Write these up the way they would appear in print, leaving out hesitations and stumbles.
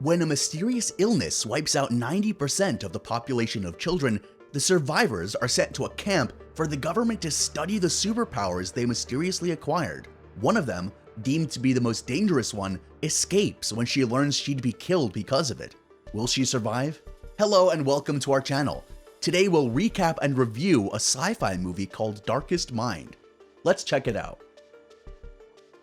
When a mysterious illness wipes out 90% of the population of children, the survivors are sent to a camp for the government to study the superpowers they mysteriously acquired. One of them, deemed to be the most dangerous one, escapes when she learns she'd be killed because of it. Will she survive? Hello and welcome to our channel. Today we'll recap and review a sci-fi movie called Darkest Mind. Let's check it out.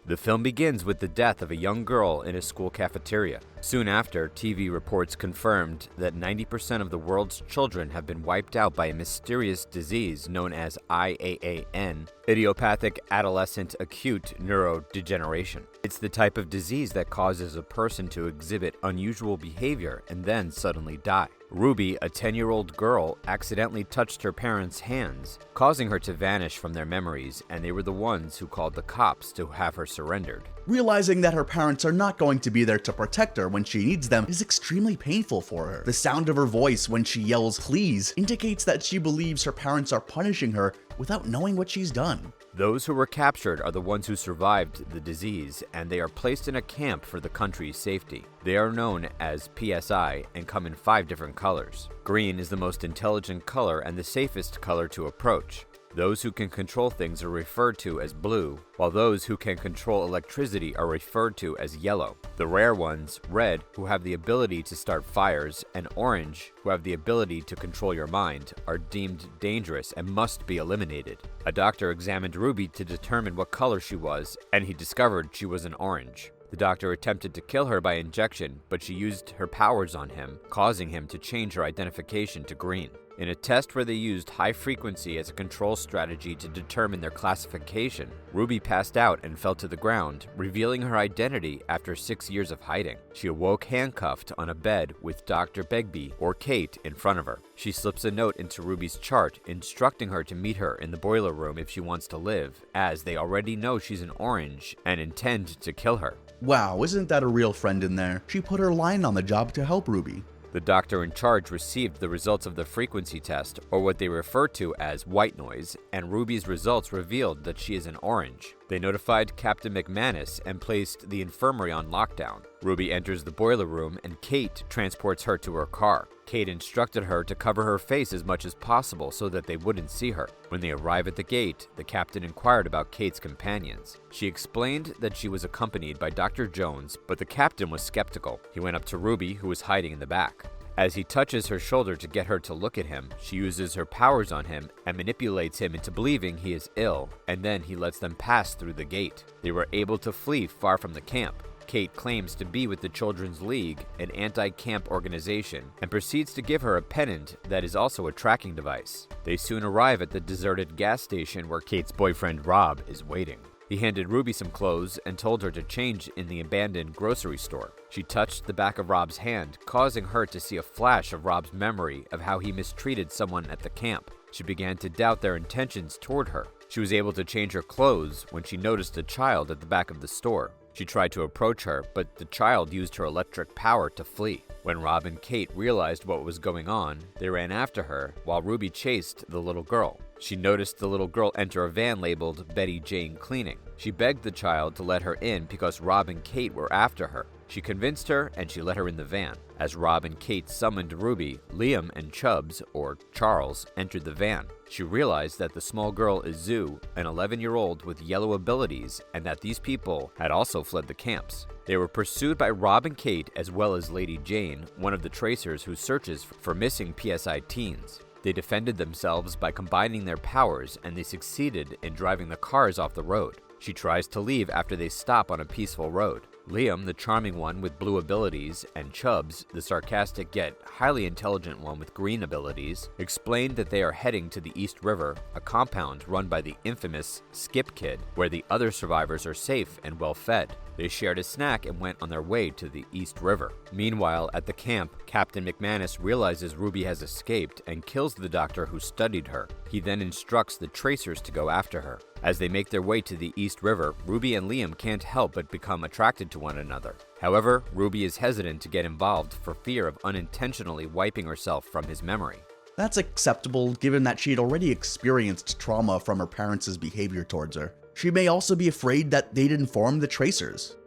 The film begins with the death of a young girl in a school cafeteria. Soon after, TV reports confirmed that 90% of the world's children have been wiped out by a mysterious disease known as IAAN, Idiopathic Adolescent Acute Neurodegeneration. It's the type of disease that causes a person to exhibit unusual behavior and then suddenly die. Ruby, a 10-year-old girl, accidentally touched her parents' hands, causing her to vanish from their memories, and they were the ones who called the cops to have her surrendered. Realizing that her parents are not going to be there to protect her when she needs them is extremely painful for her. The sound of her voice when she yells "please" indicates that she believes her parents are punishing her without knowing what she's done. Those who were captured are the ones who survived the disease, and they are placed in a camp for the country's safety. They are known as PSI and come in 5 different colors. Green is the most intelligent color and the safest color to approach. Those who can control things are referred to as blue, while those who can control electricity are referred to as yellow. The rare ones, red, who have the ability to start fires, and orange, who have the ability to control your mind, are deemed dangerous and must be eliminated. A doctor examined Ruby to determine what color she was, and he discovered she was an orange. The doctor attempted to kill her by injection, but she used her powers on him, causing him to change her identification to green. In a test where they used high frequency as a control strategy to determine their classification, Ruby passed out and fell to the ground, revealing her identity after 6 years of hiding. She awoke handcuffed on a bed with Dr. Begbie, or Kate, in front of her. She slips a note into Ruby's chart, instructing her to meet her in the boiler room if she wants to live, as they already know she's an orange and intend to kill her. Wow, isn't that a real friend in there? She put her line on the job to help Ruby. The doctor in charge received the results of the frequency test, or what they refer to as white noise, and Ruby's results revealed that she is an orange. They notified Captain McManus and placed the infirmary on lockdown. Ruby enters the boiler room and Kate transports her to her car. Kate instructed her to cover her face as much as possible so that they wouldn't see her. When they arrive at the gate, the captain inquired about Kate's companions. She explained that she was accompanied by Dr. Jones, but the captain was skeptical. He went up to Ruby, who was hiding in the back. As he touches her shoulder to get her to look at him, she uses her powers on him and manipulates him into believing he is ill, and then he lets them pass through the gate. They were able to flee far from the camp. Kate claims to be with the Children's League, an anti-camp organization, and proceeds to give her a pendant that is also a tracking device. They soon arrive at the deserted gas station where Kate's boyfriend Rob is waiting. He handed Ruby some clothes and told her to change in the abandoned grocery store. She touched the back of Rob's hand, causing her to see a flash of Rob's memory of how he mistreated someone at the camp. She began to doubt their intentions toward her. She was able to change her clothes when she noticed a child at the back of the store. She tried to approach her, but the child used her electric power to flee. When Rob and Kate realized what was going on, they ran after her while Ruby chased the little girl. She noticed the little girl enter a van labeled Betty Jane Cleaning. She begged the child to let her in because Rob and Kate were after her. She convinced her and she let her in the van. As Rob and Kate summoned Ruby, Liam and Chubbs, or Charles, entered the van. She realized that the small girl is Zoo, an 11-year-old with yellow abilities, and that these people had also fled the camps. They were pursued by Rob and Kate as well as Lady Jane, one of the tracers who searches for missing PSI teens. They defended themselves by combining their powers, and they succeeded in driving the cars off the road. She tries to leave after they stop on a peaceful road. Liam, the charming one with blue abilities, and Chubbs, the sarcastic yet highly intelligent one with green abilities, explained that they are heading to the East River, a compound run by the infamous Skip Kid, where the other survivors are safe and well fed. They shared a snack and went on their way to the East River. Meanwhile, at the camp, Captain McManus realizes Ruby has escaped and kills the doctor who studied her. He then instructs the tracers to go after her. As they make their way to the East River, Ruby and Liam can't help but become attracted to one another. However, Ruby is hesitant to get involved for fear of unintentionally wiping herself from his memory. That's acceptable given that she had already experienced trauma from her parents' behavior towards her. She may also be afraid that they'd inform the tracers.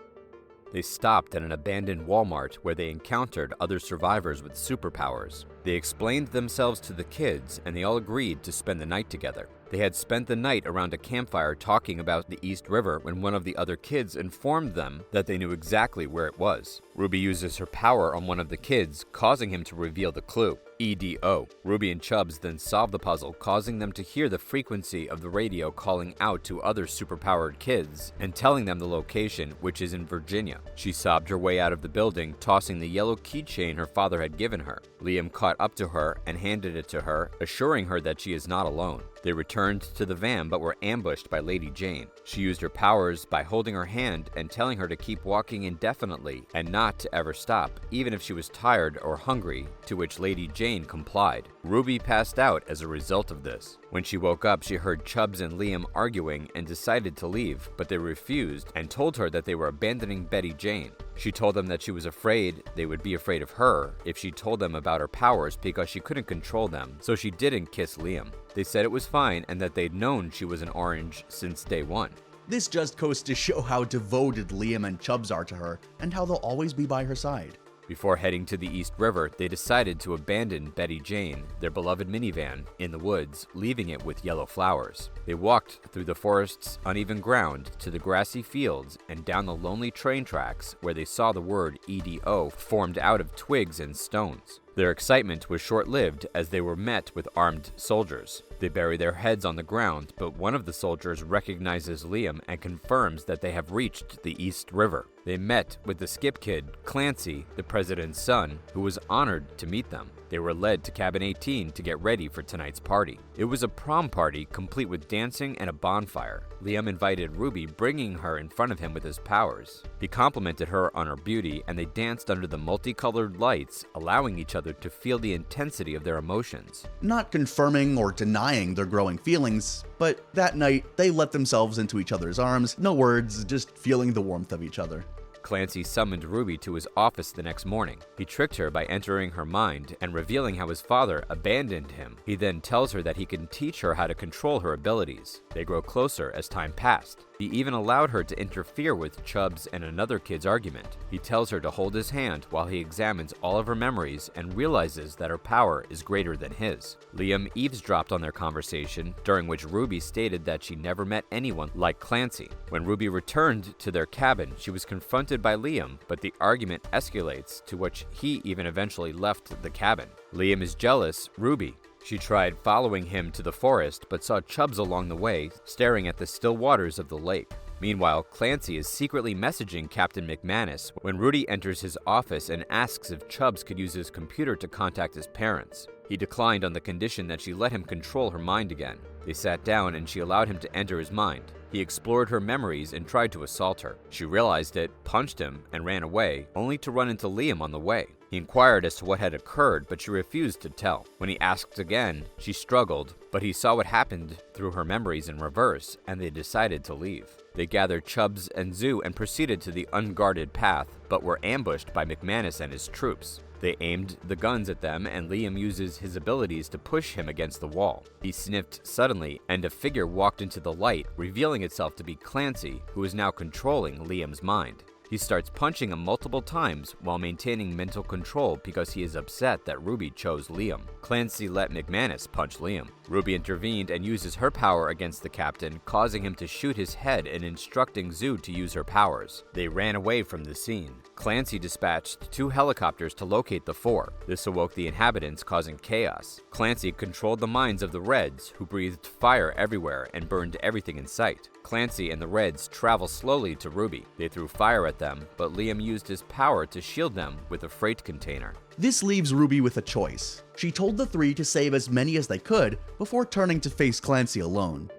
They stopped at an abandoned Walmart where they encountered other survivors with superpowers. They explained themselves to the kids, and they all agreed to spend the night together. They had spent the night around a campfire talking about the East River when one of the other kids informed them that they knew exactly where it was. Ruby uses her power on one of the kids, causing him to reveal the clue, EDO. Ruby and Chubbs then solve the puzzle, causing them to hear the frequency of the radio calling out to other superpowered kids and telling them the location, which is in Virginia. She sobbed her way out of the building, tossing the yellow keychain her father had given her. Liam caught up to her and handed it to her, assuring her that she is not alone. They returned to the van but were ambushed by Lady Jane. She used her powers by holding her hand and telling her to keep walking indefinitely and not to ever stop, even if she was tired or hungry, to which Lady Jane complied. Ruby passed out as a result of this. When she woke up, she heard Chubbs and Liam arguing and decided to leave, but they refused and told her that they were abandoning Betty Jane. She told them that she was afraid they would be afraid of her if she told them about her powers because she couldn't control them, so she didn't kiss Liam. They said it was fine and that they'd known she was an orange since day one. This just goes to show how devoted Liam and Chubbs are to her and how they'll always be by her side. Before heading to the East River, they decided to abandon Betty Jane, their beloved minivan, in the woods, leaving it with yellow flowers. They walked through the forest's uneven ground to the grassy fields and down the lonely train tracks where they saw the word EDO formed out of twigs and stones. Their excitement was short-lived as they were met with armed soldiers. They bury their heads on the ground, but one of the soldiers recognizes Liam and confirms that they have reached the East River. They met with the Skip Kid, Clancy, the president's son, who was honored to meet them. They were led to Cabin 18 to get ready for tonight's party. It was a prom party complete with dancing and a bonfire. Liam invited Ruby, bringing her in front of him with his powers. He complimented her on her beauty, and they danced under the multicolored lights, allowing each other to feel the intensity of their emotions. Not confirming or denying their growing feelings, but that night they let themselves into each other's arms, no words, just feeling the warmth of each other. Clancy summoned Ruby to his office the next morning. He tricked her by entering her mind and revealing how his father abandoned him. He then tells her that he can teach her how to control her abilities. They grow closer as time passed. He even allowed her to interfere with Chubbs and another kid's argument. He tells her to hold his hand while he examines all of her memories and realizes that her power is greater than his. Liam eavesdropped on their conversation, during which Ruby stated that she never met anyone like Clancy. When Ruby returned to their cabin, she was confronted by Liam, but the argument escalates to which he even eventually left the cabin. Liam is jealous. Ruby. She tried following him to the forest, but saw Chubbs along the way, staring at the still waters of the lake. Meanwhile, Clancy is secretly messaging Captain McManus when Rudy enters his office and asks if Chubbs could use his computer to contact his parents. He declined on the condition that she let him control her mind again. They sat down and she allowed him to enter his mind. He explored her memories and tried to assault her. She realized it, punched him, and ran away, only to run into Liam on the way. He inquired as to what had occurred, but she refused to tell. When he asked again, she struggled, but he saw what happened through her memories in reverse, and they decided to leave. They gathered Chubbs and Zoo and proceeded to the unguarded path, but were ambushed by McManus and his troops. They aimed the guns at them, and Liam uses his abilities to push him against the wall. He sniffed suddenly, and a figure walked into the light, revealing itself to be Clancy, who is now controlling Liam's mind. He starts punching him multiple times while maintaining mental control because he is upset that Ruby chose Liam. Clancy let McManus punch Liam. Ruby intervened and uses her power against the captain, causing him to shoot his head and instructing Zoo to use her powers. They ran away from the scene. Clancy dispatched 2 helicopters to locate the 4. This awoke the inhabitants, causing chaos. Clancy controlled the minds of the Reds, who breathed fire everywhere and burned everything in sight. Clancy and the Reds travel slowly to Ruby. They threw fire at them, but Liam used his power to shield them with a freight container. This leaves Ruby with a choice. She told the 3 to save as many as they could before turning to face Clancy alone.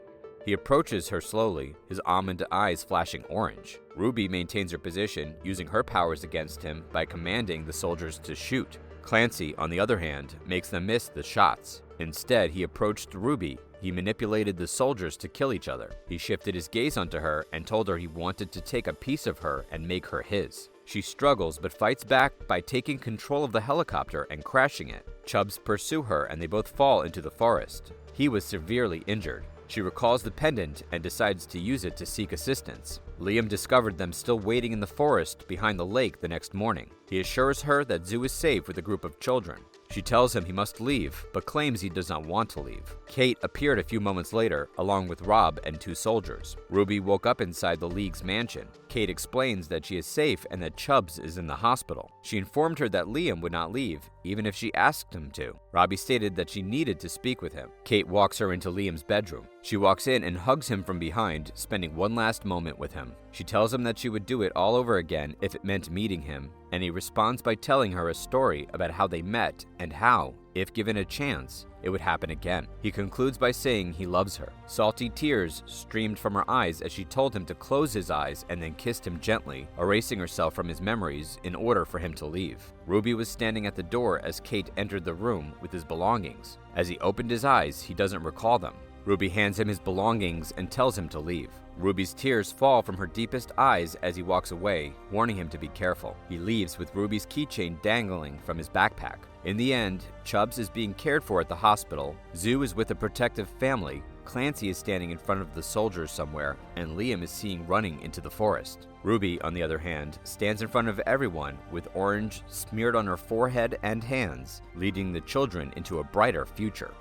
He approaches her slowly, his almond eyes flashing orange. Ruby maintains her position, using her powers against him by commanding the soldiers to shoot. Clancy, on the other hand, makes them miss the shots. Instead, he approached Ruby. He manipulated the soldiers to kill each other. He shifted his gaze onto her and told her he wanted to take a piece of her and make her his. She struggles but fights back by taking control of the helicopter and crashing it. Chubbs pursue her and they both fall into the forest. He was severely injured. She recalls the pendant and decides to use it to seek assistance. Liam discovered them still waiting in the forest behind the lake the next morning. He assures her that Zoo is safe with a group of children. She tells him he must leave, but claims he does not want to leave. Kate appeared a few moments later, along with Rob and 2 soldiers. Ruby woke up inside the League's mansion. Kate explains that she is safe and that Chubbs is in the hospital. She informed her that Liam would not leave, even if she asked him to. Robbie stated that she needed to speak with him. Kate walks her into Liam's bedroom. She walks in and hugs him from behind, spending one last moment with him. She tells him that she would do it all over again if it meant meeting him, and he responds by telling her a story about how they met and how, if given a chance, it would happen again. He concludes by saying he loves her. Salty tears streamed from her eyes as she told him to close his eyes and then kissed him gently, erasing herself from his memories in order for him to leave. Ruby was standing at the door as Kate entered the room with his belongings. As he opened his eyes, he doesn't recall them. Ruby hands him his belongings and tells him to leave. Ruby's tears fall from her deepest eyes as he walks away, warning him to be careful. He leaves with Ruby's keychain dangling from his backpack. In the end, Chubbs is being cared for at the hospital, Zoo is with a protective family, Clancy is standing in front of the soldiers somewhere, and Liam is seen running into the forest. Ruby, on the other hand, stands in front of everyone with orange smeared on her forehead and hands, leading the children into a brighter future.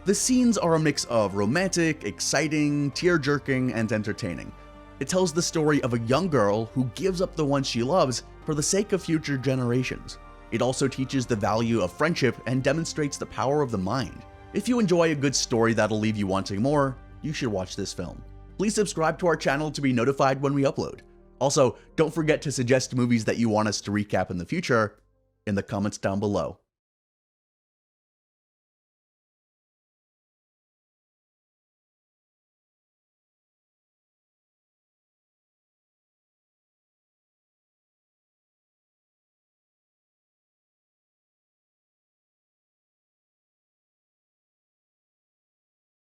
The scenes are a mix of romantic, exciting, tear-jerking, and entertaining. It tells the story of a young girl who gives up the one she loves for the sake of future generations. It also teaches the value of friendship and demonstrates the power of the mind. If you enjoy a good story that'll leave you wanting more, you should watch this film. Please subscribe to our channel to be notified when we upload. Also, don't forget to suggest movies that you want us to recap in the future in the comments down below.